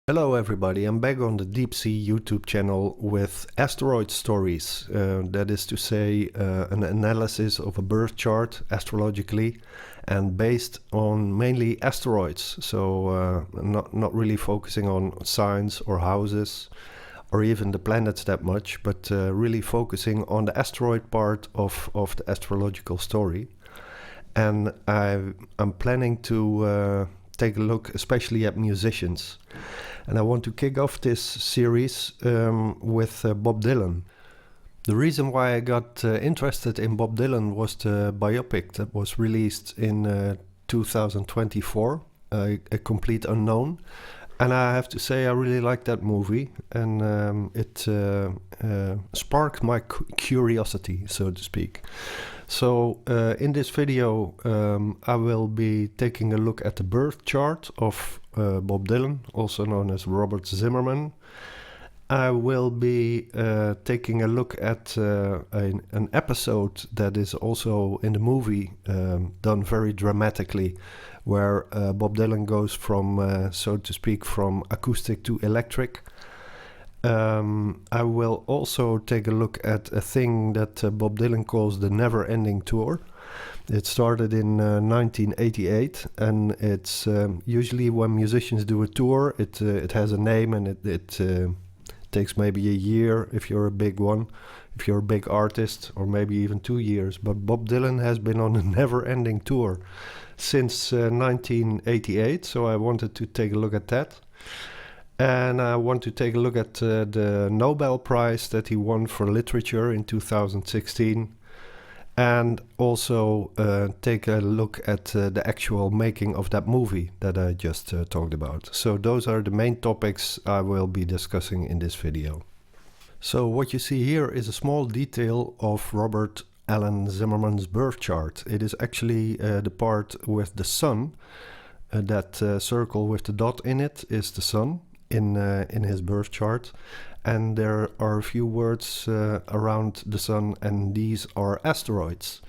Hello everybody, I'm back on the Deep Sea YouTube channel with asteroid stories. That is to say, an analysis of a birth chart astrologically and based on mainly asteroids. So not really focusing on signs or houses or even the planets that much, but really focusing on the asteroid part of the astrological story. And I'm planning to take a look especially at musicians. And I want to kick off this series with Bob Dylan. The reason why I got interested in Bob Dylan was the biopic that was released in 2024, A Complete Unknown. And I have to say I really liked that movie, and it sparked my curiosity, so to speak. So in this video I will be taking a look at the birth chart of Bob Dylan, also known as Robert Zimmerman. I will be taking a look at an episode that is also in the movie done very dramatically, where Bob Dylan goes from, so to speak, from acoustic to electric. I will also take a look at a thing that Bob Dylan calls the Never-Ending Tour. It started in 1988, and it's usually when musicians do a tour, it has a name, and it takes maybe a year if you're a big one, if you're a big artist, or maybe even 2 years. But Bob Dylan has been on a never-ending tour since 1988, so I wanted to take a look at that. And I want to take a look at the Nobel Prize that he won for literature in 2016. And also take a look at the actual making of that movie that I just talked about. So those are the main topics I will be discussing in this video. So what you see here is a small detail of Robert Allen Zimmerman's birth chart. It is actually the part with the sun. That circle with the dot in it is the sun in his birth chart. And there are a few words around the sun, and these are asteroids.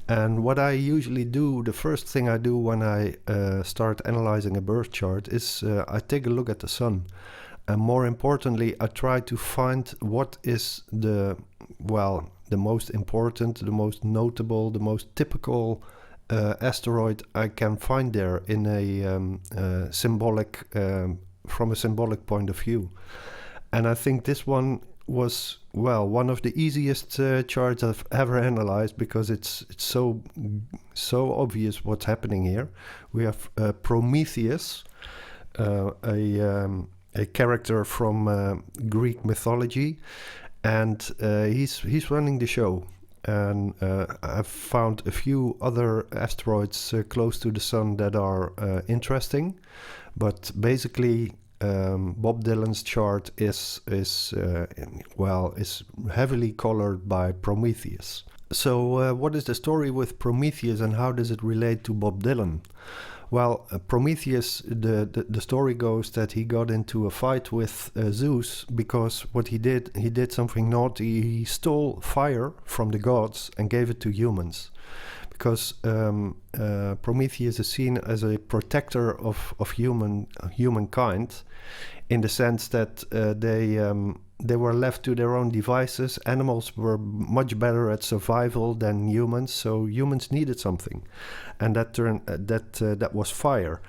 And what I usually do, the first thing I do when I start analyzing a birth chart is I take a look at the sun. And more importantly, I try to find what is the most important, the most notable, the most typical asteroid I can find there in a symbolic, from a symbolic point of view. And I think this one was, one of the easiest charts I've ever analyzed, because it's so obvious what's happening here. We have Prometheus, a character from Greek mythology, and he's running the show. And I've found a few other asteroids close to the sun that are interesting, but basically Bob Dylan's chart is heavily colored by Prometheus. So what is the story with Prometheus, and how does it relate to Bob Dylan? Well, Prometheus, the story goes that he got into a fight with Zeus because what he did something naughty. He stole fire from the gods and gave it to humans. Because Prometheus is seen as a protector of humankind, in the sense that they were left to their own devices. Animals were much better at survival than humans, so humans needed something, and that was fire.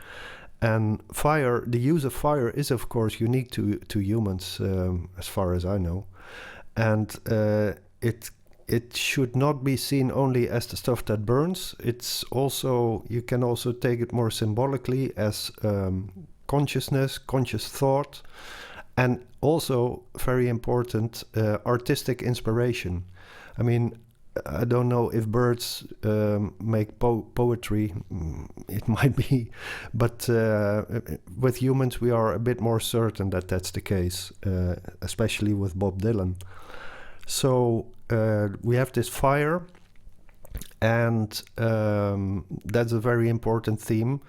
And fire, the use of fire is of course unique to humans, as far as I know, and it should not be seen only as the stuff that burns. It's also, you can also take it more symbolically as consciousness, conscious thought, and also, very important, artistic inspiration. I mean, I don't know if birds make poetry. It might be, but with humans we are a bit more certain that that's the case, especially with Bob Dylan. So we have this fire, and that's a very important theme.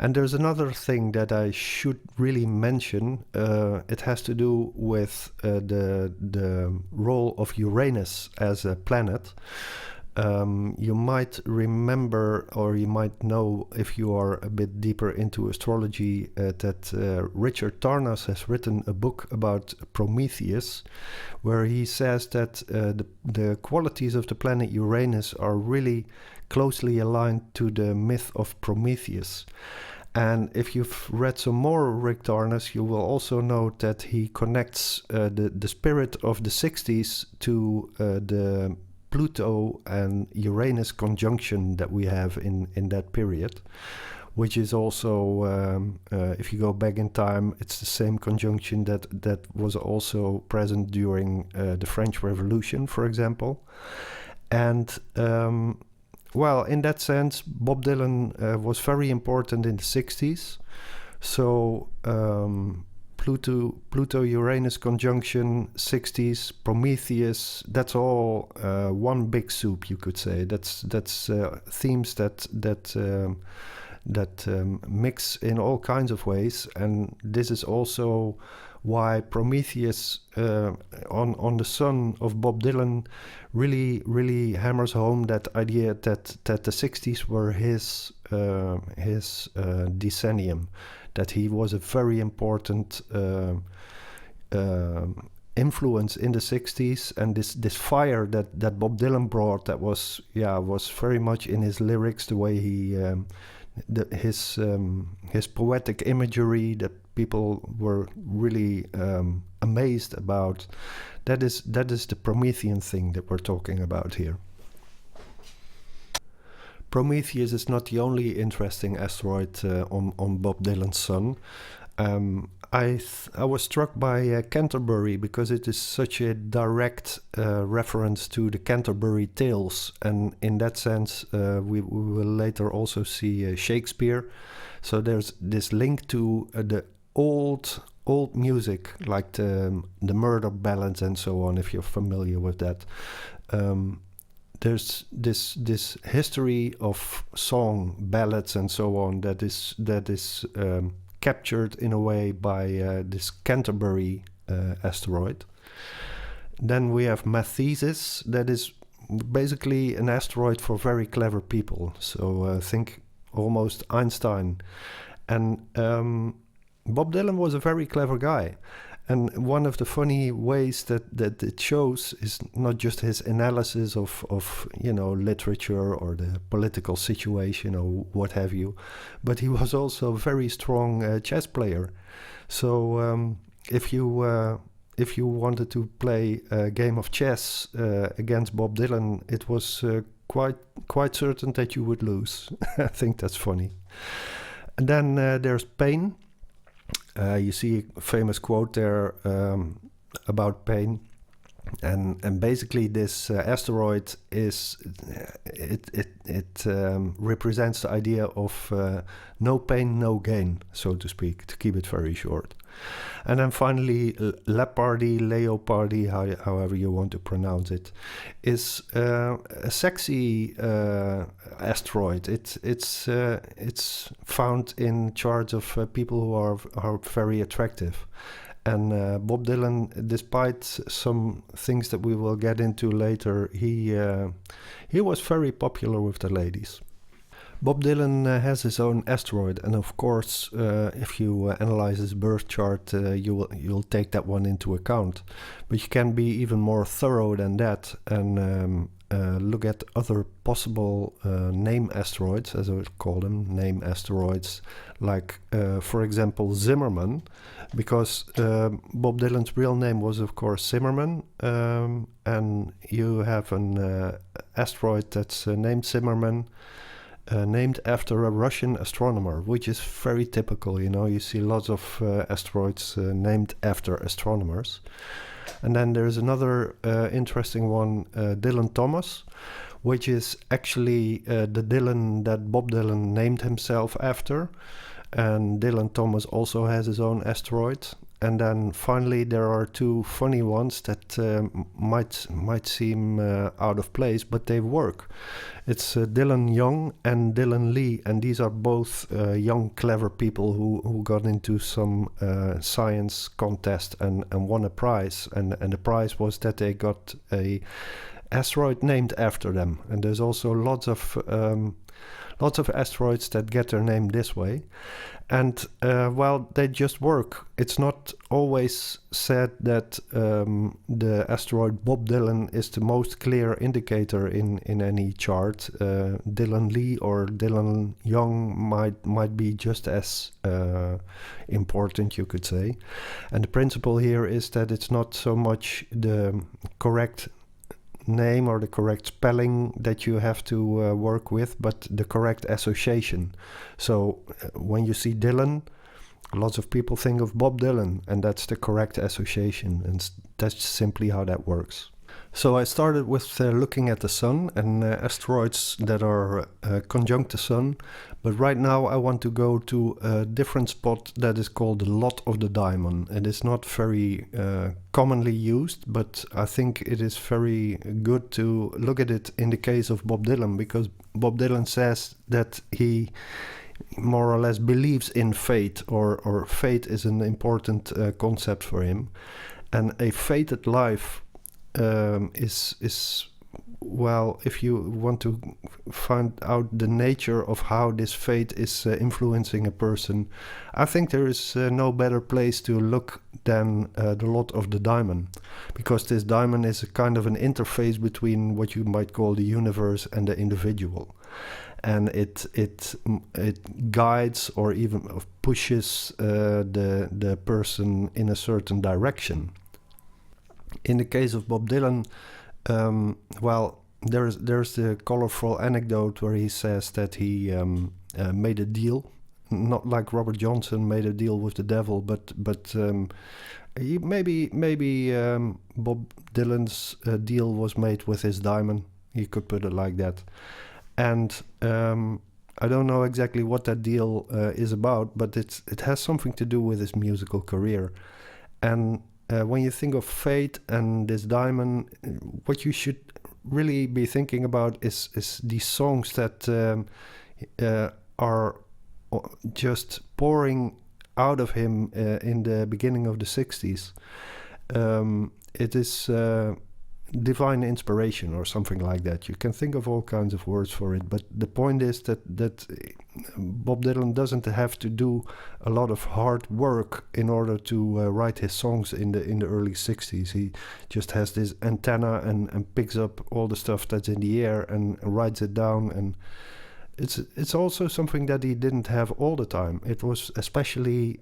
And there's another thing that I should really mention. It has to do with the role of Uranus as a planet. You might remember, or you might know if you are a bit deeper into astrology, that Richard Tarnas has written a book about Prometheus, where he says that the qualities of the planet Uranus are really closely aligned to the myth of Prometheus. And if you've read some more Rick Tarnas, you will also note that he connects the spirit of the 60s to the Pluto and Uranus conjunction that we have in that period, which is also, if you go back in time, it's the same conjunction that was also present during the French Revolution, for example. And well, in that sense, Bob Dylan was very important in the 60s. So Pluto-Uranus conjunction, 60s, Prometheus, that's all one big soup, you could say. That's themes that mix in all kinds of ways. And this is also why Prometheus on the Sun of Bob Dylan really hammers home that idea that the 60s were his decennium, that he was a very important influence in the 60s, and this fire that Bob Dylan brought, that was very much in his lyrics, the way he his poetic imagery that people were really amazed about. That is the Promethean thing that we're talking about here. Prometheus is not the only interesting asteroid on Bob Dylan's Sun. I was struck by Canterbury because it is such a direct reference to the Canterbury Tales, and in that sense we will later also see Shakespeare. So there's this link to the old music, like the murder ballads and so on, if you're familiar with that. There's this history of song, ballads and so on that is captured in a way by this Canterbury asteroid. Then we have Mathesis, that is basically an asteroid for very clever people. So think almost Einstein. And Bob Dylan was a very clever guy. And one of the funny ways that it shows is not just his analysis of literature or the political situation or what have you, but he was also a very strong chess player. So if you wanted to play a game of chess against Bob Dylan, it was quite certain that you would lose. I think that's funny. And then there's Paine. You see a famous quote there about Paine, and basically this asteroid is it represents the idea of no pain, no gain, so to speak, to keep it very short. And then finally, Leopardi, however you want to pronounce it, is a sexy asteroid. It's found in charts of people who are very attractive. And Bob Dylan, despite some things that we will get into later, he was very popular with the ladies. Bob Dylan has his own asteroid, and of course, if you analyze his birth chart, you'll take that one into account. But you can be even more thorough than that and look at other possible name asteroids, as I would call them, name asteroids, like, for example, Zimmerman, because Bob Dylan's real name was, of course, Zimmerman, and you have an asteroid that's named Zimmerman, named after a Russian astronomer, which is very typical. You see lots of asteroids named after astronomers. And then there's another interesting one, Dylan Thomas, which is actually the Dylan that Bob Dylan named himself after. And Dylan Thomas also has his own asteroid. And then finally there are two funny ones that might seem out of place, but they work. It's Dylan Young and Dylan Lee, and these are both young, clever people who got into some science contest and won a prize. And the prize was that they got a asteroid named after them, and there's also lots of asteroids that get their name this way. And well, they just work. It's not always said that the asteroid Bob Dylan is the most clear indicator in any chart. Dylan Lee or Dylan Young might be just as important, you could say. And the principle here is that it's not so much the correct name or the correct spelling that you have to work with, but the correct association. So when you see Dylan, lots of people think of Bob Dylan, and that's the correct association, and that's simply how that works. So I started with looking at the sun and asteroids that are conjunct the sun, but right now I want to go to a different spot that is called the Lot of the Daimon. It is not very commonly used, but I think it is very good to look at it in the case of Bob Dylan, because Bob Dylan says that he more or less believes in fate, or fate is an important concept for him, and a fated life is well, if you want to find out the nature of how this fate is influencing a person, I think there is no better place to look than the Lot of the Daimon, because this daimon is a kind of an interface between what you might call the universe and the individual, and it guides or even pushes the person in a certain direction. In the case of Bob Dylan, well, there's the colorful anecdote where he says that he made a deal, not like Robert Johnson made a deal with the devil, but maybe Bob Dylan's deal was made with his diamond. You could put it like that. And I don't know exactly what that deal is about, but it has something to do with his musical career. And when you think of fate and this diamond, what you should really be thinking about is these songs that are just pouring out of him in the beginning of the 60s. It is divine inspiration or something like that. You can think of all kinds of words for it, but the point is that Bob Dylan doesn't have to do a lot of hard work in order to write his songs in the early 60s. He just has this antenna and picks up all the stuff that's in the air and writes it down, and it's also something that he didn't have all the time. It was especially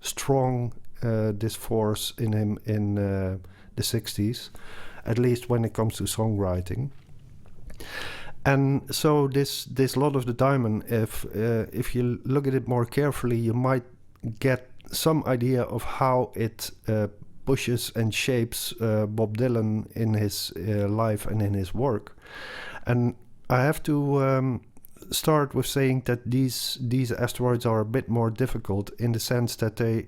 strong, this force in him in the 60s, at least when it comes to songwriting. And so this Lot of the Daimon, if you look at it more carefully, you might get some idea of how it pushes and shapes Bob Dylan in his life and in his work. And I have to start with saying that these asteroids are a bit more difficult, in the sense that they,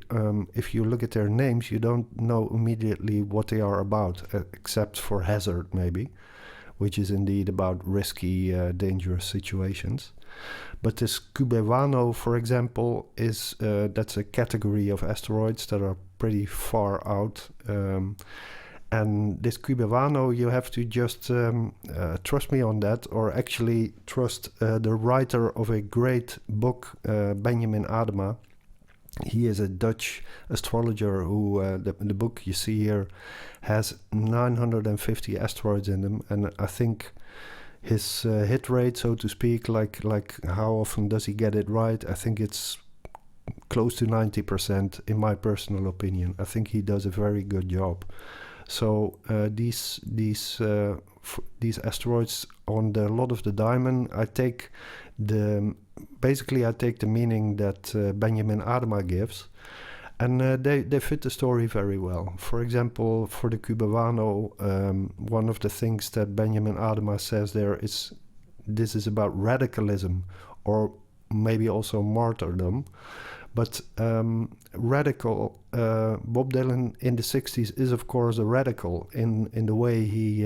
if you look at their names, you don't know immediately what they are about, except for Hazard maybe, which is indeed about risky, dangerous situations. But this Cubewano, for example, is that's a category of asteroids that are pretty far out. And this Cubewano, you have to just trust me on that, or actually trust the writer of a great book, Benjamin Adema. He is a Dutch astrologer who, the book you see here has 950 asteroids in them, and I think his hit rate, so to speak, like how often does he get it right, I think it's close to 90% in my personal opinion. I think he does a very good job. So these asteroids on the Lot of the Daimon, I take the meaning that Benjamin Adema gives, and they fit the story very well. For example, for the Cubewano, one of the things that Benjamin Adema says there is this is about radicalism, or maybe also martyrdom. But radical, Bob Dylan in the 60s is of course a radical in the way he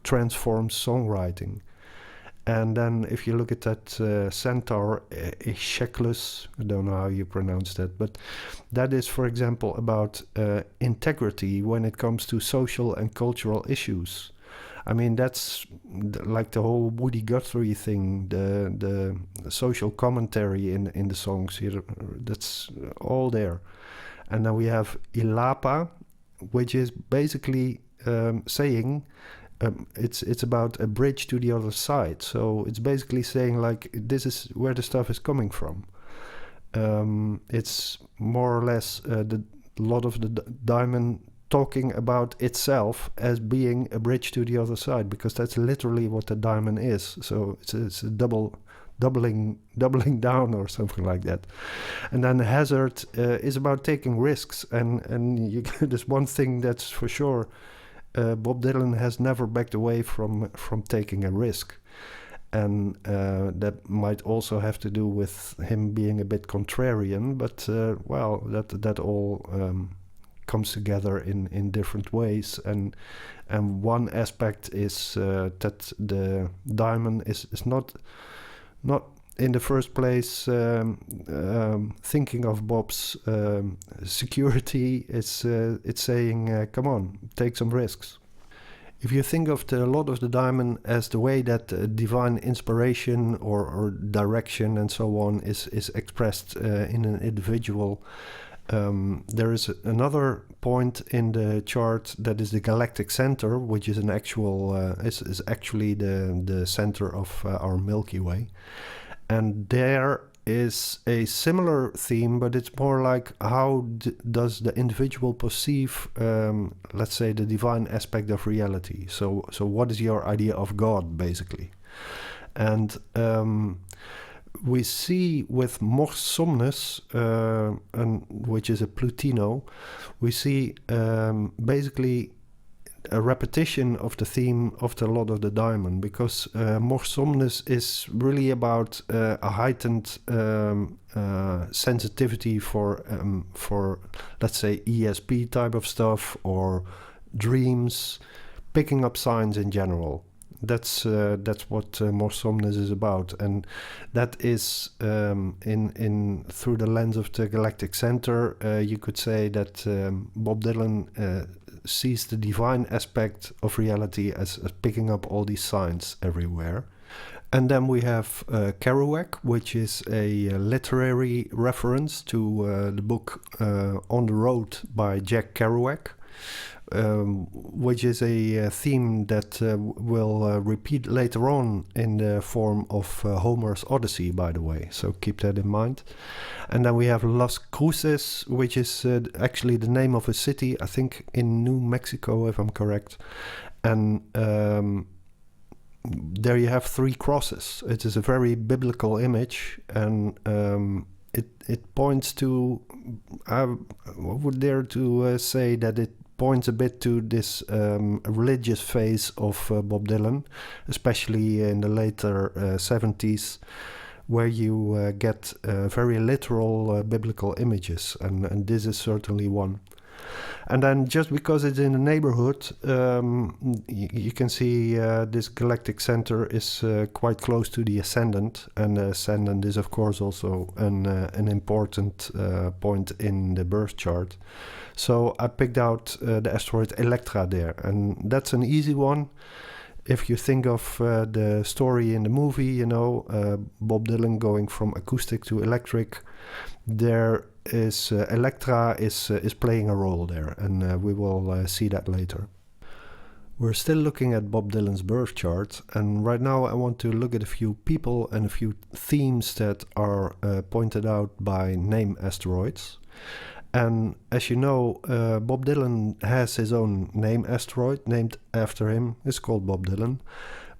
transforms songwriting. And then if you look at that centaur, Echeclus, I don't know how you pronounce that, but that is, for example, about integrity when it comes to social and cultural issues. I mean, that's like the whole Woody Guthrie thing, the social commentary in the songs here. That's all there. And then we have Ilapa, which is basically saying it's about a bridge to the other side. So it's basically saying like this is where the stuff is coming from. It's more or less the lot of the Daimon talking about itself as being a bridge to the other side, because that's literally what the Daimon is. So it's a doubling down or something like that. And then Hazard is about taking risks, and there's one thing that's for sure. Bob Dylan has never backed away from taking a risk, and that might also have to do with him being a bit contrarian. But well, that all comes together in different ways, and one aspect is that the Daimon is not in the first place thinking of Bob's security. It's saying come on, take some risks. If you think of a lot of the Daimon as the way that divine inspiration or direction and so on is expressed in an individual, there is another point in the chart that is the Galactic Center, which is an actual is actually the center of our Milky Way. And there is a similar theme, but it's more like how does the individual perceive, let's say, the divine aspect of reality. So what is your idea of God, basically? And we see with Mors Somnus, which is a Plutino, we see basically a repetition of the theme of the Lot of the Daimon, because Mors Somnus is really about a heightened sensitivity for let's say ESP type of stuff, or dreams, picking up signs in general. That's what Mors Somnus is about, and that is in through the lens of the Galactic Center. You could say that Bob Dylan sees the divine aspect of reality as picking up all these signs everywhere. And then we have Kerouac, which is a literary reference to the book On the Road by Jack Kerouac, which is a theme that will repeat later on in the form of Homer's Odyssey, by the way. So keep that in mind. And then we have Las Cruces, which is actually the name of a city, I think in New Mexico, if I'm correct. And there you have 3 crosses. It is a very biblical image, and it points to, I would dare to say that it points a bit to this religious phase of Bob Dylan, especially in the later 70s, where you get very literal biblical images, and this is certainly one. And then just because it's in the neighborhood, you can see this Galactic Center is quite close to the Ascendant, and the Ascendant is of course also an important point in the birth chart. So I picked out the asteroid Electra there, and that's an easy one. If you think of the story in the movie, you know, Bob Dylan going from acoustic to electric, there is Electra is playing a role there, and we will see that later. We're still looking at Bob Dylan's birth chart, and right now I want to look at a few people and a few themes that are pointed out by name asteroids. And as you know, Bob Dylan has his own name asteroid named after him. It's called Bob Dylan.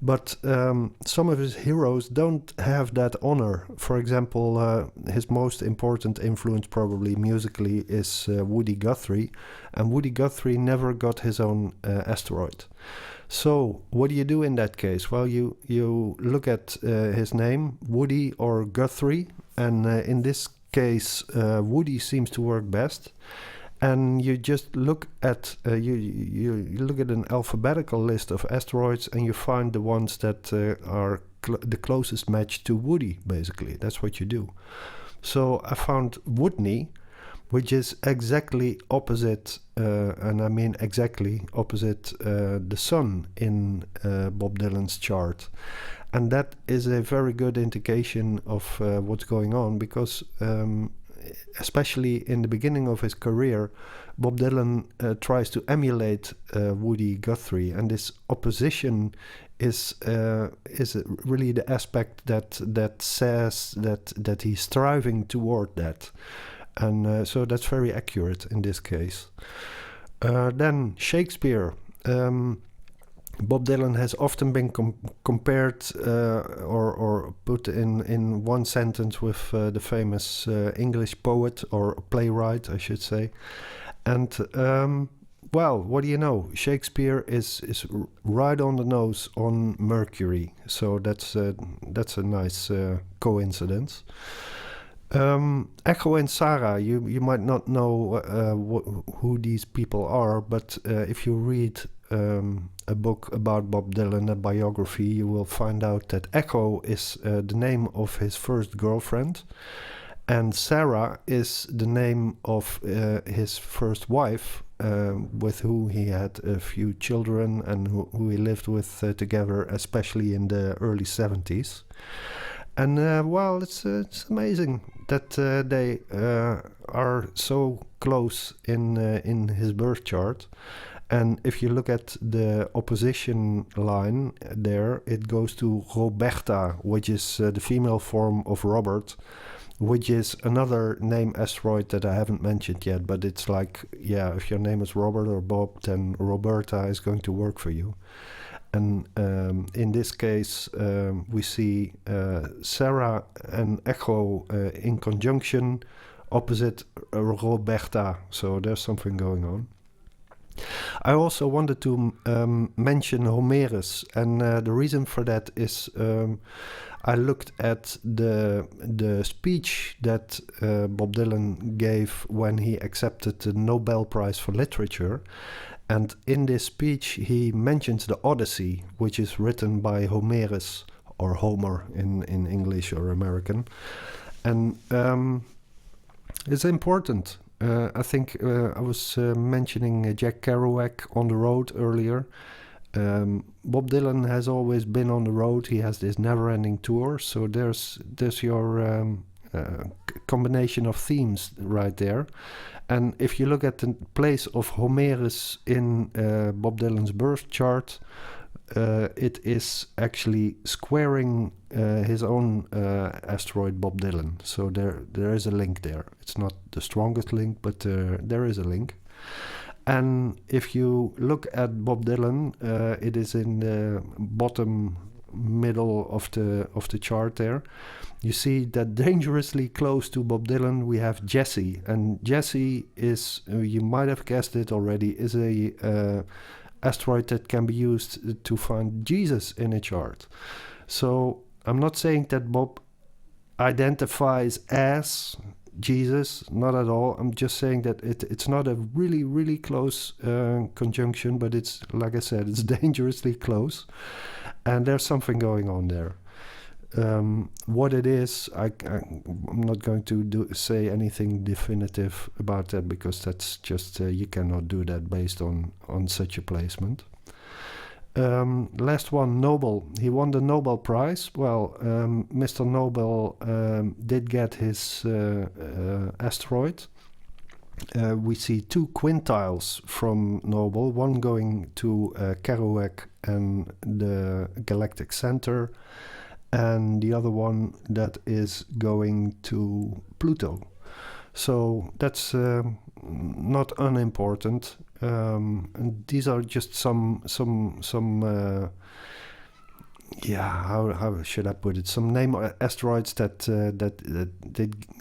But some of his heroes don't have that honor. For example, his most important influence probably musically is Woody Guthrie. And Woody Guthrie never got his own asteroid. So what do you do in that case? Well, you look at his name, Woody or Guthrie. And in this case, Woody seems to work best. And you just look at you look at an alphabetical list of asteroids, and you find the ones that are the closest match to Woody. Basically, that's what you do. So I found Woodney, which is exactly opposite, and I mean exactly opposite the Sun in Bob Dylan's chart. And that is a very good indication of what's going on, because especially in the beginning of his career, Bob Dylan tries to emulate Woody Guthrie, and this opposition is really the aspect that says that he's striving toward that. And so that's very accurate in this case. Then Shakespeare. Bob Dylan has often been compared or put in one sentence with the famous English poet, or playwright, I should say. And well, what do you know? Shakespeare is right on the nose on Mercury, so that's a nice coincidence. Echo and Sarah, you might not know who these people are, but if you read a book about Bob Dylan, a biography, you will find out that Echo is the name of his first girlfriend, and Sarah is the name of his first wife, with who he had a few children and who he lived with together, especially in the early 70s. And well, it's amazing that they are so close in his birth chart. And if you look at the opposition line there, it goes to Roberta, which is the female form of Robert, which is another name asteroid that I haven't mentioned yet. But it's like, yeah, if your name is Robert or Bob, then Roberta is going to work for you. And in this case, we see Sarah and Echo in conjunction opposite Roberta. So there's something going on. I also wanted to mention Homerus, and the reason for that is I looked at the speech that Bob Dylan gave when he accepted the Nobel Prize for Literature. And in this speech, he mentions the Odyssey, which is written by Homerus, or Homer in English or American. And it's important. I think I was mentioning Jack Kerouac on the road earlier. Bob Dylan has always been on the road. He has this never-ending tour. So there's your combination of themes right there. And if you look at the place of Homerus in Bob Dylan's birth chart, it is actually squaring his own asteroid Bob Dylan. So there is a link there. It's not the strongest link, but there is a link. And if you look at Bob Dylan, it is in the bottom middle of the chart there. You see that dangerously close to Bob Dylan we have Jesse, and Jesse is, you might have guessed it already, is a asteroid that can be used to find Jesus in a chart. So I'm not saying that Bob identifies as Jesus, not at all. I'm just saying that it's not a really, really close conjunction, but it's, like I said, it's dangerously close. And there's something going on there. What it is, I'm not going to say anything definitive about that, because that's just, you cannot do that based on such a placement. Last one, Nobel. He won the Nobel Prize. Well, Mr. Nobel did get his asteroid. We see two quintiles from Nobel, one going to Kerouac and the Galactic Center, and the other one that is going to Pluto. So that's not unimportant. And these are just some how should I put it? Some name asteroids that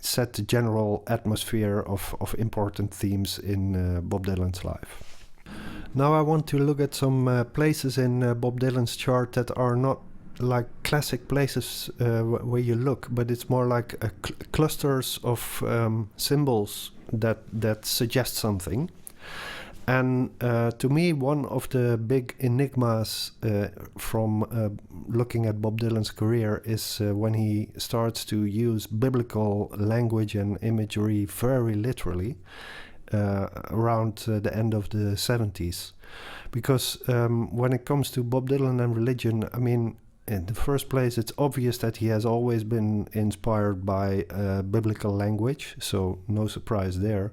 set the general atmosphere of important themes in Bob Dylan's life. Now I want to look at some places in Bob Dylan's chart that are not like classic places where you look, but it's more like clusters of symbols that suggest something. And to me, one of the big enigmas from looking at Bob Dylan's career is when he starts to use biblical language and imagery very literally around the end of the 70s. Because when it comes to Bob Dylan and religion, I mean, in the first place, it's obvious that he has always been inspired by biblical language, so no surprise there.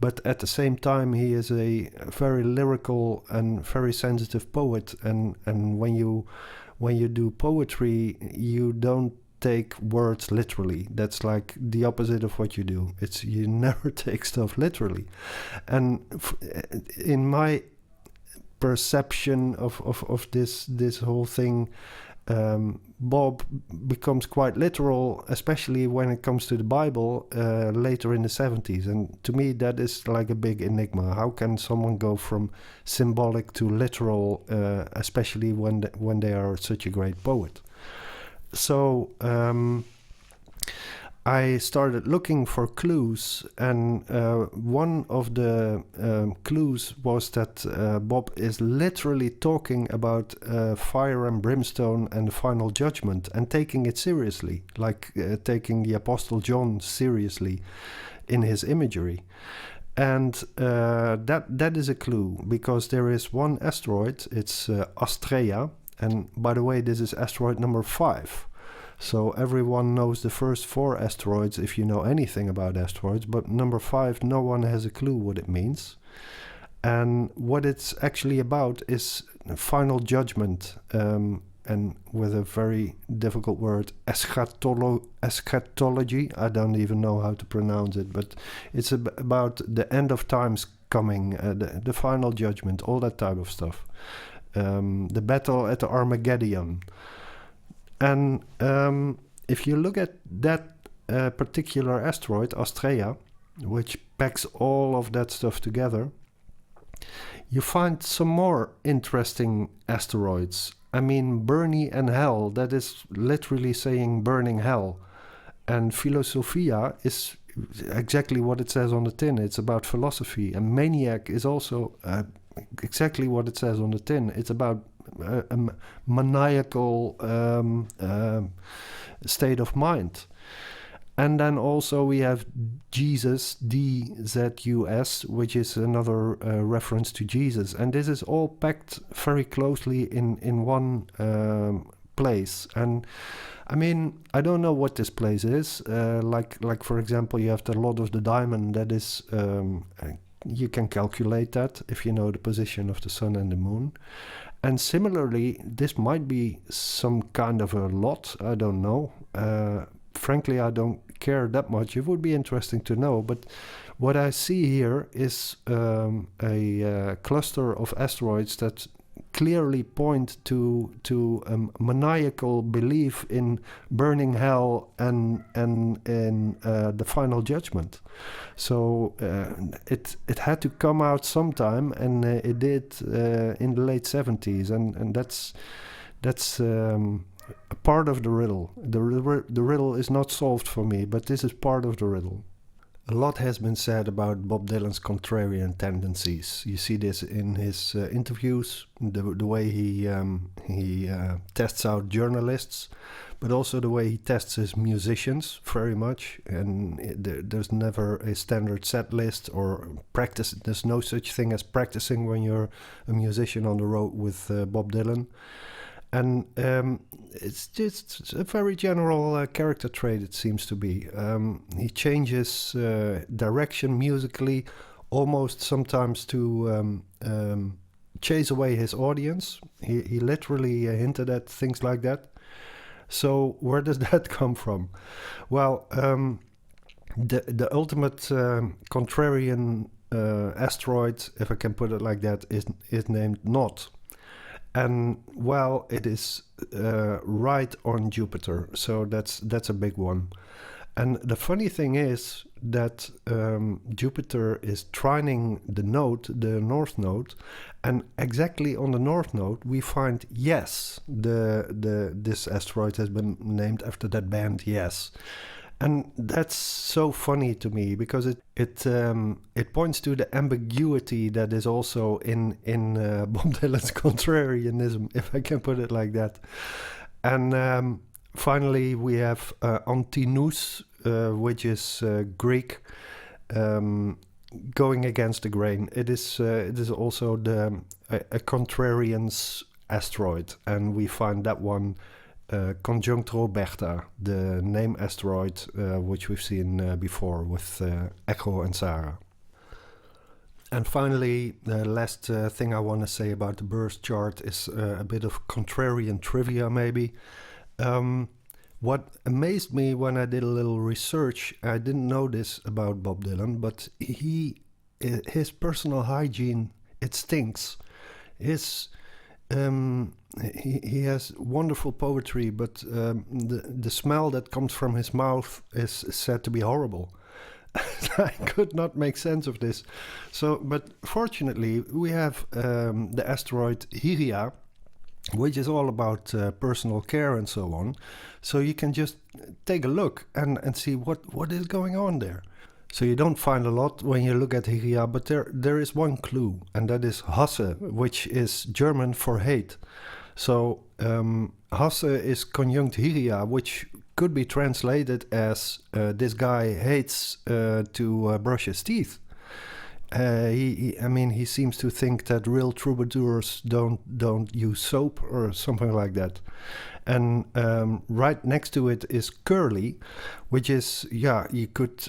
But at the same time, he is a very lyrical and very sensitive poet. And when you do poetry, you don't take words literally. That's like the opposite of what you do. You never take stuff literally. And in my perception of this whole thing, Bob becomes quite literal, especially when it comes to the Bible later in the 70s. And to me, that is like a big enigma. How can someone go from symbolic to literal, especially when they are such a great poet? So I started looking for clues, and one of the clues was that Bob is literally talking about fire and brimstone and the final judgment, and taking it seriously, like taking the Apostle John seriously in his imagery. And that is a clue, because there is one asteroid, it's Astraea, and by the way, this is asteroid number 5. So everyone knows the first 4 asteroids if you know anything about asteroids, but number 5, no one has a clue what it means. And what it's actually about is final judgment, and with a very difficult word, eschatology. I don't even know how to pronounce it, but it's about the end of times coming, the final judgment, all that type of stuff. The battle at the Armageddon. And if you look at that particular asteroid, Astraea, which packs all of that stuff together, you find some more interesting asteroids. I mean, Bernie and Hell, that is literally saying burning hell. And Philosophia is exactly what it says on the tin. It's about philosophy. And Maniac is also exactly what it says on the tin. It's about a maniacal state of mind. And then also we have Jesus, DZUS, which is another reference to Jesus. And this is all packed very closely in one place. And I mean, I don't know what this place is. Like for example, you have the Lot of the Daimon. That is, you can calculate that if you know the position of the sun and the moon. And similarly, this might be some kind of a lot. I don't know. Frankly, I don't care that much. It would be interesting to know. But what I see here is a cluster of asteroids that clearly point to a maniacal belief in burning hell and in the final judgment. So it had to come out sometime, and it did in the late 70s, and that's a part of the riddle. The riddle is not solved for me, but this is part of the riddle. A lot has been said about Bob Dylan's contrarian tendencies. You see this in his interviews, the way he tests out journalists, but also the way he tests his musicians very much. And there's never a standard set list or practice. There's no such thing as practicing when you're a musician on the road with Bob Dylan. And it's just a very general character trait, it seems to be. He changes direction musically, almost sometimes to chase away his audience. He literally hinted at things like that. So where does that come from? Well, the ultimate contrarian asteroid, if I can put it like that, is named Not. And well, it is right on Jupiter, so that's a big one. And the funny thing is that Jupiter is trining the North Node, and exactly on the North Node we find Yes. This asteroid has been named after that band Yes. And that's so funny to me because it points to the ambiguity that is also in Bob Dylan's contrarianism, if I can put it like that. And finally, we have Antinous, which is Greek, going against the grain. It is also a contrarian's asteroid, and we find that one. Conjunct Roberta, the name asteroid, which we've seen before with Echo and Sarah. And finally, the last thing I want to say about the birth chart is a bit of contrarian trivia, maybe. What amazed me when I did a little research, I didn't know this about Bob Dylan, but his personal hygiene, it stinks. He has wonderful poetry, but the smell that comes from his mouth is said to be horrible. I could not make sense of this. But fortunately, we have the asteroid Hyria, which is all about personal care and so on. So you can just take a look and see what is going on there. So you don't find a lot when you look at Hyria, but there is one clue, and that is Hasse, which is German for hate. So Hasse is conjunct Hyria, which could be translated as this guy hates to brush his teeth. He seems to think that real troubadours don't use soap or something like that. And right next to it is Curly, which is you could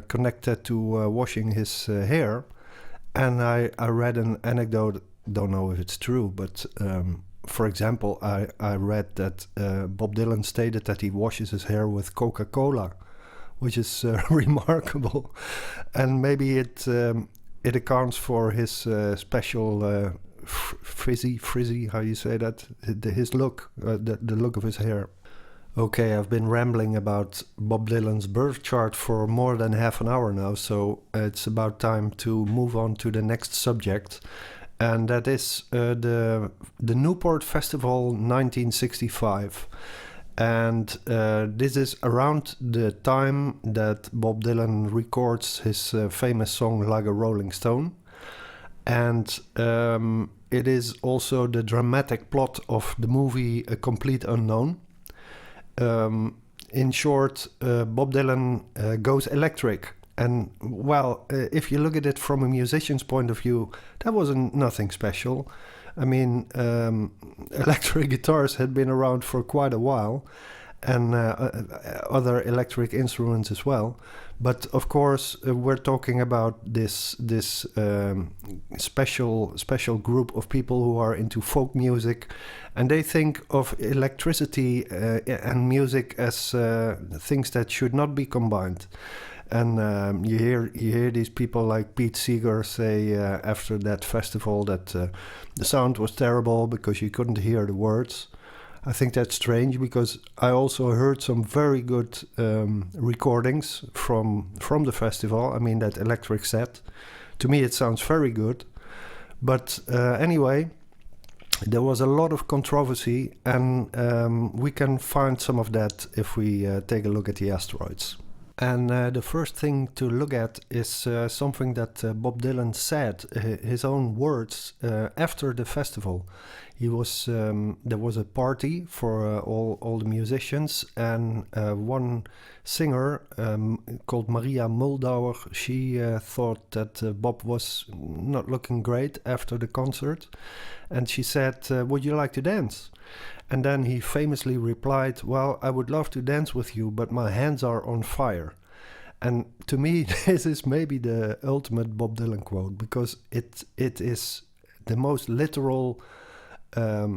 connect that to washing his hair. And I read an anecdote, don't know if it's true, but for example, I read that Bob Dylan stated that he washes his hair with Coca-Cola, which is remarkable, and maybe it accounts for his special frizzy, how you say that, his look, the look of his hair. Okay, I've been rambling about Bob Dylan's birth chart for more than half an hour now, so it's about time to move on to the next subject, and that is the Newport Festival 1965. And this is around the time that Bob Dylan records his famous song Like a Rolling Stone. And it is also the dramatic plot of the movie A Complete Unknown. In short, Bob Dylan goes electric. And, well, if you look at it from a musician's point of view, that wasn't nothing special. I mean, electric guitars had been around for quite a while, and other electric instruments as well. But of course, we're talking about this special group of people who are into folk music, and they think of electricity and music as things that should not be combined. And you hear these people like Pete Seeger say after that festival that the sound was terrible because you couldn't hear the words. I think that's strange because I also heard some very good recordings from the festival. I mean, that electric set. To me, it sounds very good. But anyway, there was a lot of controversy, and we can find some of that if we take a look at the asteroids. And the first thing to look at is something that Bob Dylan said, his own words, after the festival. There was a party for all the musicians, and one singer called Maria Muldauer, she thought that Bob was not looking great after the concert, and she said, "Would you like to dance?" And then he famously replied, "Well, I would love to dance with you, but my hands are on fire." And to me, this is maybe the ultimate Bob Dylan quote, because it is the most literal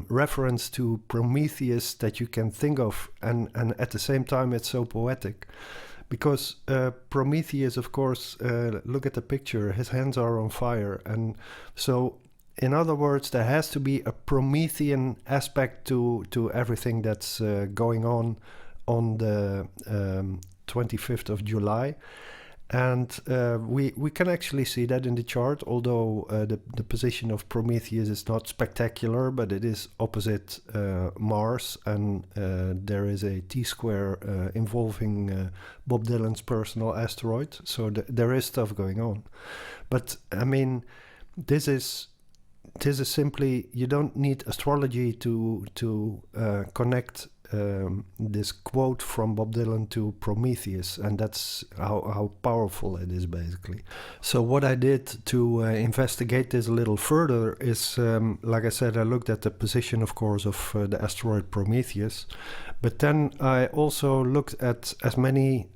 reference to Prometheus that you can think of, and at the same time it's so poetic. Because Prometheus, of course, look at the picture, his hands are on fire, and so in other words, there has to be a Promethean aspect to everything that's going on on the 25th of July. And we can actually see that in the chart, although the position of Prometheus is not spectacular, but it is opposite Mars, and there is a T-square involving Bob Dylan's personal asteroid. So there is stuff going on. But I mean, this is simply, you don't need astrology to connect this quote from Bob Dylan to Prometheus, and that's how powerful it is, basically. So what I did to investigate this a little further is, like I said, I looked at the position, of course, of the asteroid Prometheus, but then I also looked at as many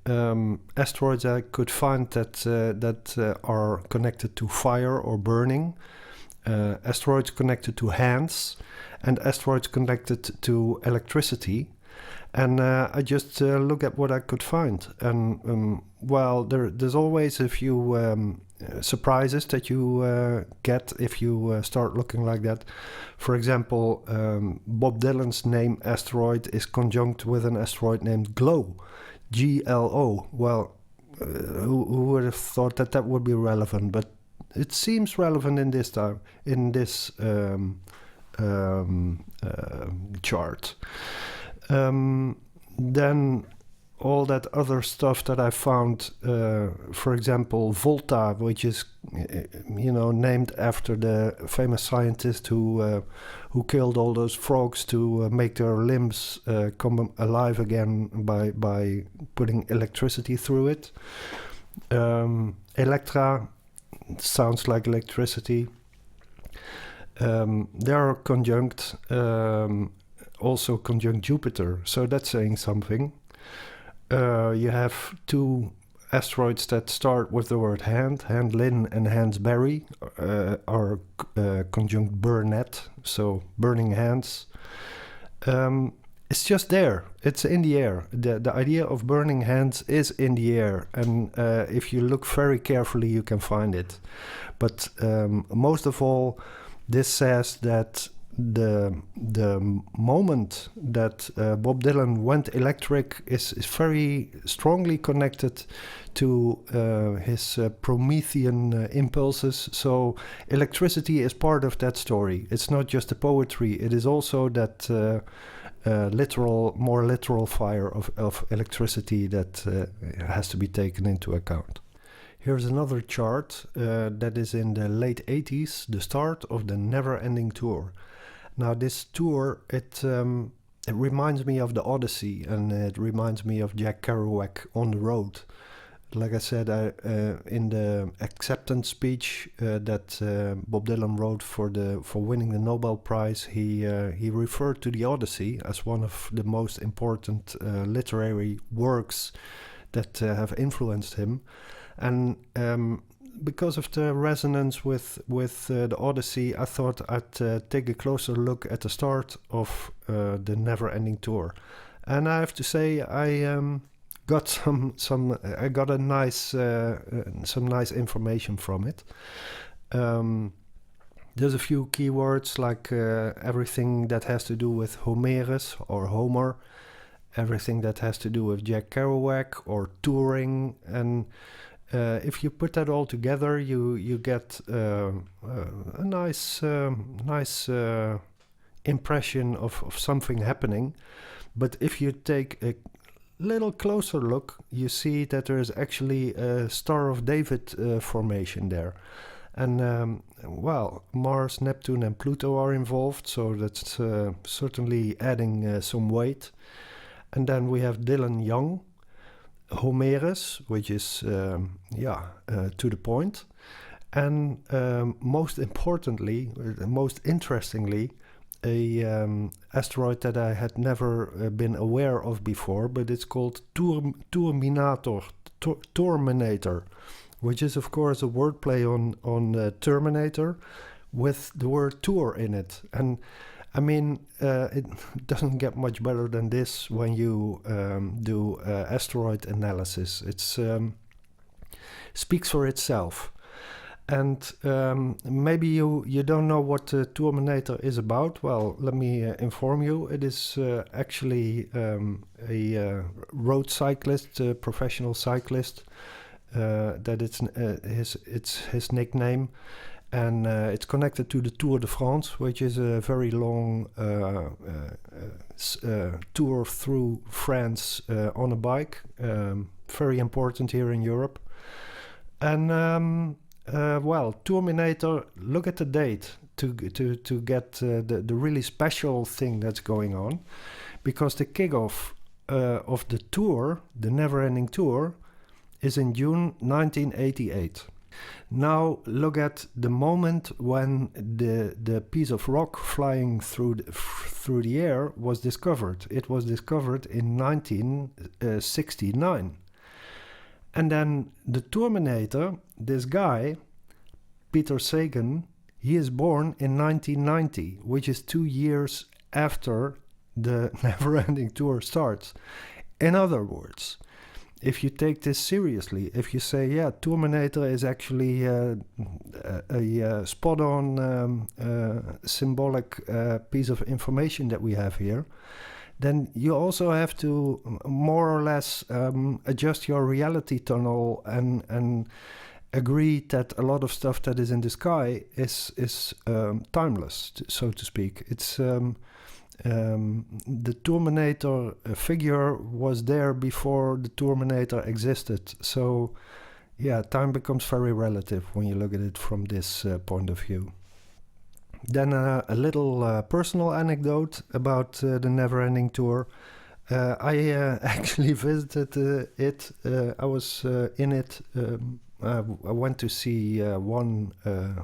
asteroids I could find that are connected to fire or burning, asteroids connected to hands, and asteroids connected to electricity. And I just look at what I could find. And well, there's always a few surprises that you get if you start looking like that. For example, Bob Dylan's name asteroid is conjunct with an asteroid named GLO, G-L-O. Well, who would have thought that would be relevant? But it seems relevant in this time, in this chart. Then all that other stuff that I found, for example, Volta, which is, named after the famous scientist who killed all those frogs to make their limbs come alive again by putting electricity through it. Electra sounds like electricity. They are conjunct, also conjunct Jupiter, so that's saying something. You have two asteroids that start with the word hand. Lin and Hansberry are conjunct Burnett, so burning hands. It's just there. It's in the air. The idea of burning hands is in the air, and if you look very carefully, you can find it. But most of all, this says that the moment that Bob Dylan went electric is very strongly connected to his Promethean impulses. So electricity is part of that story. It's not just the poetry. It is also that more literal fire of electricity that has to be taken into account. Here's another chart that is in the late 80s, the start of the never-ending tour. Now this tour, it reminds me of the Odyssey, and it reminds me of Jack Kerouac on the road. Like I said, in the acceptance speech that Bob Dylan wrote for winning the Nobel Prize, he referred to the Odyssey as one of the most important literary works that have influenced him. And because of the resonance with the Odyssey, I thought I'd take a closer look at the start of the never-ending tour. And I have to say, I got some nice information from it. There's a few keywords like everything that has to do with Homerus or Homer, everything that has to do with Jack Kerouac or touring, and if you put that all together, you get a nice impression of something happening. But if you take a little closer look, you see that there is actually a Star of David formation there. And Mars, Neptune and Pluto are involved, so that's certainly adding some weight. And then we have Dylan Young, Homerus, which is to the point, and most importantly, most interestingly, a asteroid that I had never been aware of before, but it's called Tourminator, which is of course a wordplay on Terminator with the word tour in it. And I mean, it doesn't get much better than this when you do asteroid analysis. It's speaks for itself. And maybe you don't know what Tourminator is about. Well, let me inform you. It is actually a road cyclist, professional cyclist. That it's his nickname, and it's connected to the Tour de France, which is a very long tour through France on a bike. Very important here in Europe. And well, Tourminator, look at the date to get the really special thing that's going on, because the kickoff of the tour, the never-ending tour, is in June 1988. Now look at the moment when the piece of rock flying through the air was discovered. It was discovered in 1969. And then the Tourminator, this guy, Peter Sagan, he is born in 1990, which is 2 years after the never-ending tour starts. In other words, if you take this seriously, if you say, yeah, Tourminator is actually a spot-on symbolic piece of information that we have here, then you also have to more or less adjust your reality tunnel and agree that a lot of stuff that is in the sky is timeless, so to speak. It's the Tourminator figure was there before the Tourminator existed. So, yeah, time becomes very relative when you look at it from this point of view. Then a little personal anecdote about the never-ending tour. I actually visited it. I was in it. I went to see one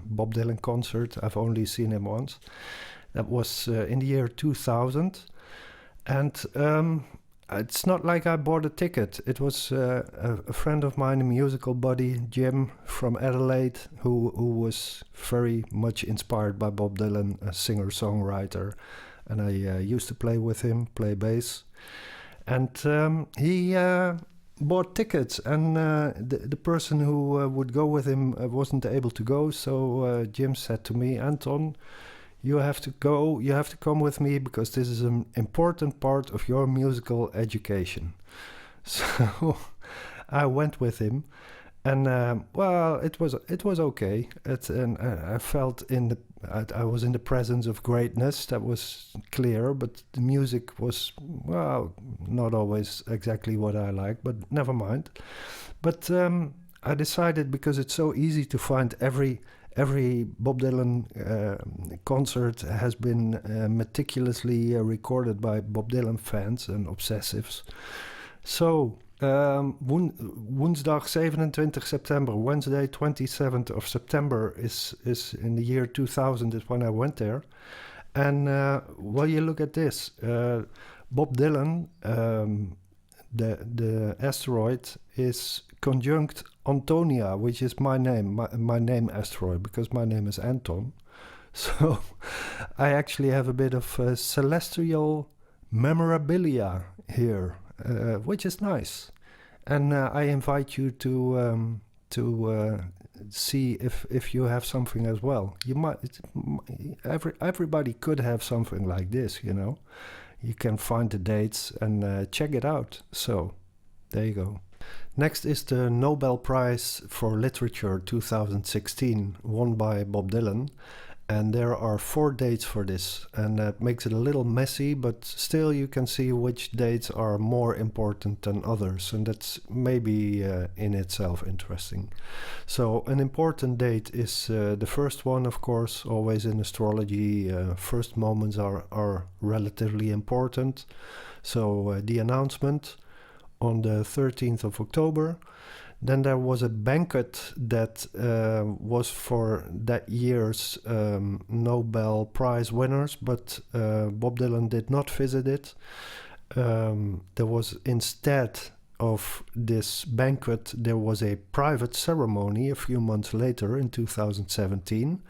Bob Dylan concert. I've only seen him once. That was in the year 2000. And it's not like I bought a ticket. It was a friend of mine, a musical buddy, Jim from Adelaide, who was very much inspired by Bob Dylan, a singer-songwriter. And I used to play with him, play bass. And he bought tickets, and the person who would go with him wasn't able to go. So Jim said to me, Anton, you have to go, you have to come with me, because this is an important part of your musical education. So I went with him, and well, it was okay. And I felt I was in the presence of greatness, that was clear, but the music was, well, not always exactly what I like, but never mind. But I decided, because it's so easy to find every Bob Dylan concert has been meticulously recorded by Bob Dylan fans and obsessives. So, woensdag 27 September, Wednesday 27th of September is in the year 2000 is when I went there. And, well, you look at this. Bob Dylan, the asteroid, is conjunct Antonia, which is my name, my name Asteroid, because my name is Anton. So I actually have a bit of celestial memorabilia here, which is nice. And I invite you to see if you have something as well. You might, everybody could have something like this, you know. You can find the dates and check it out. So there you go. Next is the Nobel Prize for Literature 2016, won by Bob Dylan. And there are 4 dates for this, and that makes it a little messy, but still you can see which dates are more important than others, and that's maybe in itself interesting. So an important date is the first one, of course, always in astrology. First moments are relatively important. So the announcement on the 13th of October. Then there was a banquet that was for that year's Nobel Prize winners, but Bob Dylan did not visit it. There was, instead of this banquet, there was a private ceremony a few months later in 2017.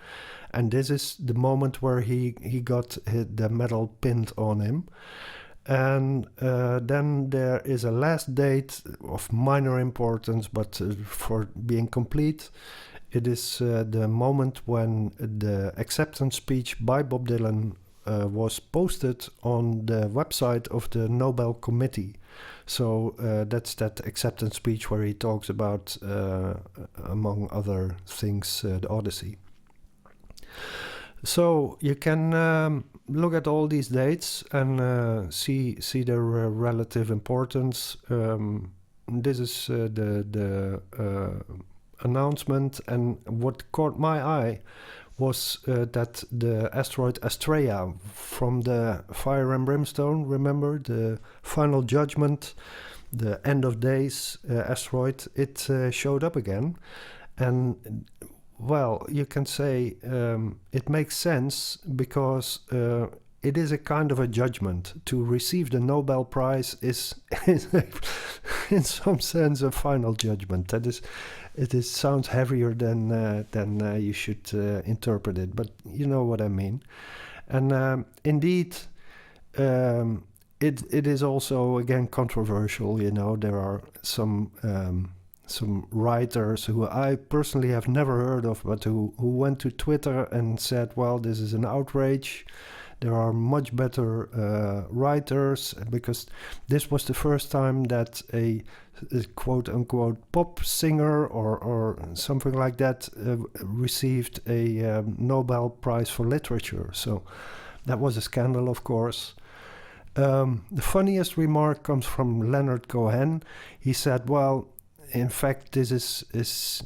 And this is the moment where he got the medal pinned on him. And then there is a last date of minor importance, but for being complete, It is the moment when the acceptance speech by Bob Dylan was posted on the website of the Nobel Committee. So that's that acceptance speech where he talks about, among other things, the Odyssey. So you can look at all these dates and see their relative importance. This is the announcement, and what caught my eye was that the asteroid Astraea from the Fire and Brimstone, remember the Final Judgment, the End of Days asteroid, it showed up again. And well, you can say it makes sense because it is a kind of a judgment. To receive the Nobel Prize is in some sense a final judgment. That is, it sounds heavier than you should interpret it, but you know what I mean. And indeed, it is also again controversial. You know, there are some writers who I personally have never heard of, but who went to Twitter and said, well, this is an outrage. There are much better writers, because this was the first time that a quote-unquote pop singer or something like that received a Nobel Prize for Literature. So that was a scandal, of course. The funniest remark comes from Leonard Cohen. He said, well, in fact, this is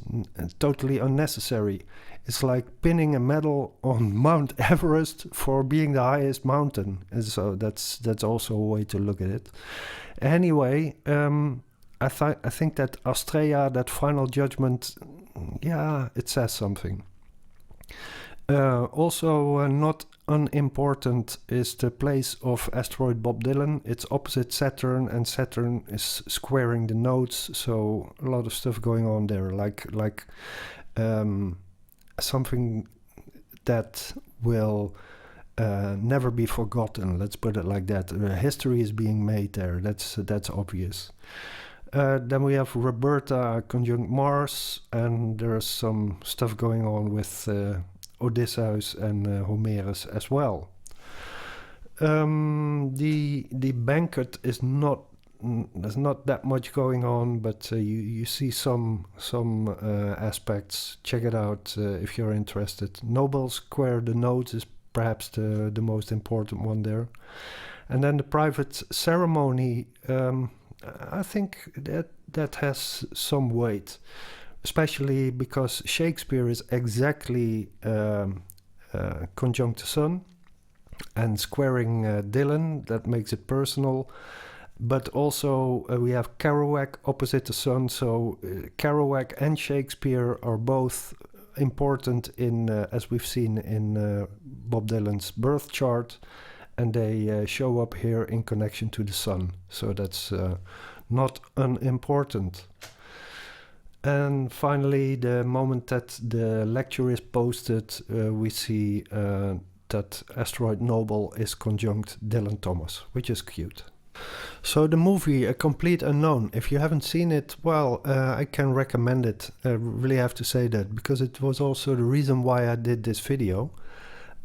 totally unnecessary. It's like pinning a medal on Mount Everest for being the highest mountain. And so that's also a way to look at it. Anyway, I think that Astraea, that Final Judgment, yeah, it says something. Also not unimportant is the place of asteroid Bob Dylan. It's opposite Saturn, and Saturn is squaring the nodes, so a lot of stuff going on there, like something that will never be forgotten. Let's put it like that. History is being made there. That's obvious. Then we have Roberta conjunct Mars, and there's some stuff going on with Odysseus and Homerus as well. The banquet is not. There's not that much going on, but you see some aspects. Check it out if you're interested. Nobel Square, the nodes, is perhaps the most important one there. And then the private ceremony, I think that has some weight, especially because Shakespeare is exactly conjunct the Sun and squaring Dylan. That makes it personal. But also we have Kerouac opposite the Sun, so Kerouac and Shakespeare are both important in, as we've seen in Bob Dylan's birth chart, and they show up here in connection to the Sun, so that's not unimportant. And finally, the moment that the lecture is posted, we see that asteroid Nobel is conjunct Dylan Thomas, which is cute. So the movie, A Complete Unknown, if you haven't seen it, well, I can recommend it. I really have to say that, because it was also the reason why I did this video.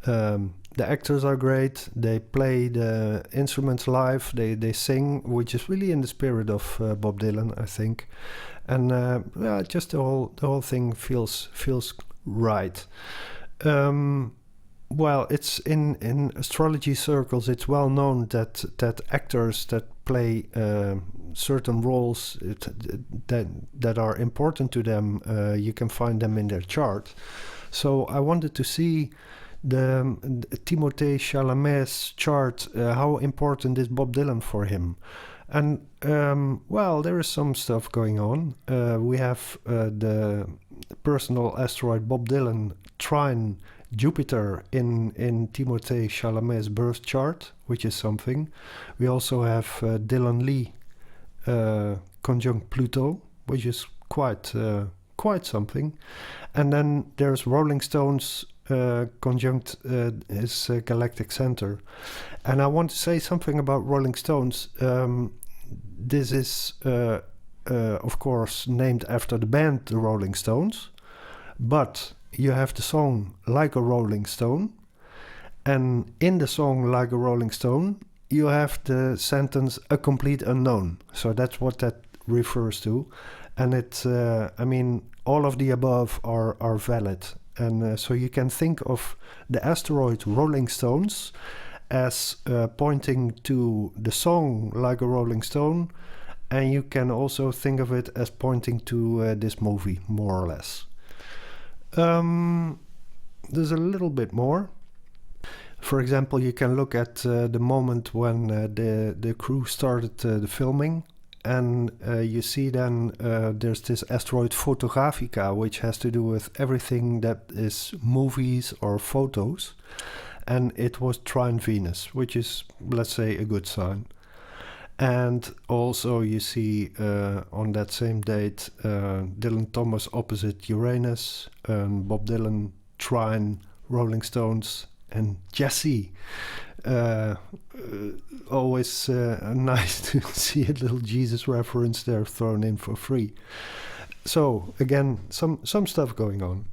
The actors are great, they play the instruments live, they sing, which is really in the spirit of Bob Dylan, I think. And yeah, just the whole thing feels right. Well, it's in astrology circles, it's well known that actors that play certain roles that are important to them, you can find them in their chart. So I wanted to see the Timothée Chalamet's chart, how important is Bob Dylan for him. And well, there is some stuff going on. We have the personal asteroid Bob Dylan trine Jupiter in Timothée Chalamet's birth chart, which is something. We also have Dylan Lee conjunct Pluto, which is quite something. And then there's Rolling Stones conjunct his Galactic Center. And I want to say something about Rolling Stones. This is of course named after the band the Rolling Stones, But you have the song Like a Rolling Stone, and in the song Like a Rolling Stone, you have the sentence A Complete Unknown. So that's what that refers to. And it, I mean, all of the above are valid. And so you can think of the asteroid Rolling Stones as pointing to the song Like a Rolling Stone, and you can also think of it as pointing to this movie, more or less. There's a little bit more. For example, you can look at the moment when the crew started the filming, and you see then there's this asteroid Photographica, which has to do with everything that is movies or photos. And it was Trine Venus, which is, let's say, a good sign. And also you see on that same date Dylan Thomas opposite Uranus, Bob Dylan, Trine, Rolling Stones, and Jesse. Always nice to see a little Jesus reference there thrown in for free. So again, some stuff going on.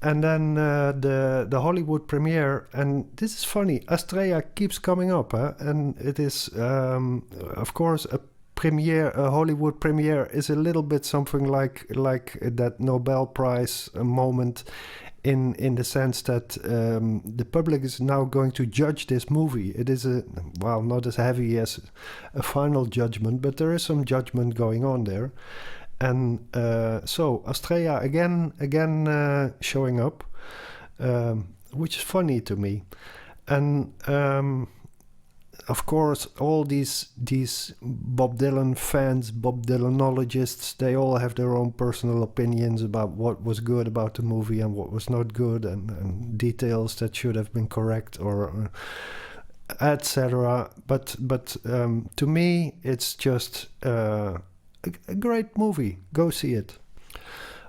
And then the Hollywood premiere, and this is funny, Astraea keeps coming up, and it is, of course, a Hollywood premiere is a little bit something like that Nobel Prize moment, in the sense that the public is now going to judge this movie. It is not as heavy as a final judgment, but there is some judgment going on there. And so Astraea again showing up, which is funny to me. And of course, all these Bob Dylan fans, Bob Dylanologists, they all have their own personal opinions about what was good about the movie and what was not good, and details that should have been correct, or etc. But to me, it's just a great movie. Go see it.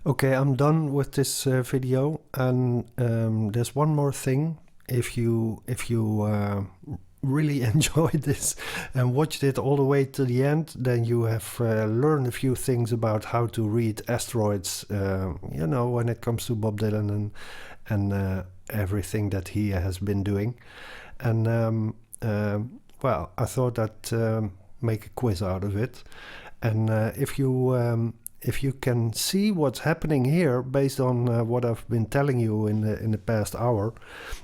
Okay, I'm done with this video, and there's one more thing. If you really enjoyed this and watched it all the way to the end, then you have learned a few things about how to read asteroids, when it comes to Bob Dylan and everything that he has been doing. And I thought I'd make a quiz out of it. And if you can see what's happening here based on what I've been telling you in the past hour,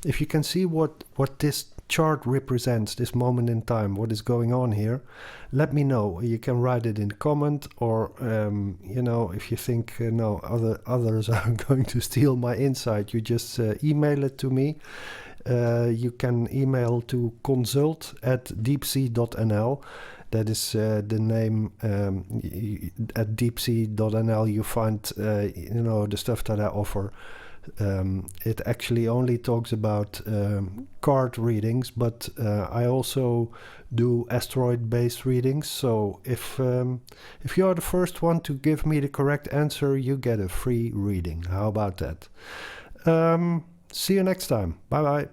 if you can see what this chart represents, this moment in time, what is going on here, let me know. You can write it in comment, or if you think others are going to steal my insight, you just email it to me. You can email to consult@deepsea.nl. That is the name. At deepsea.nl you find the stuff that I offer. It actually only talks about card readings, but I also do asteroid-based readings. So if you are the first one to give me the correct answer, you get a free reading. How about that? See you next time. Bye bye.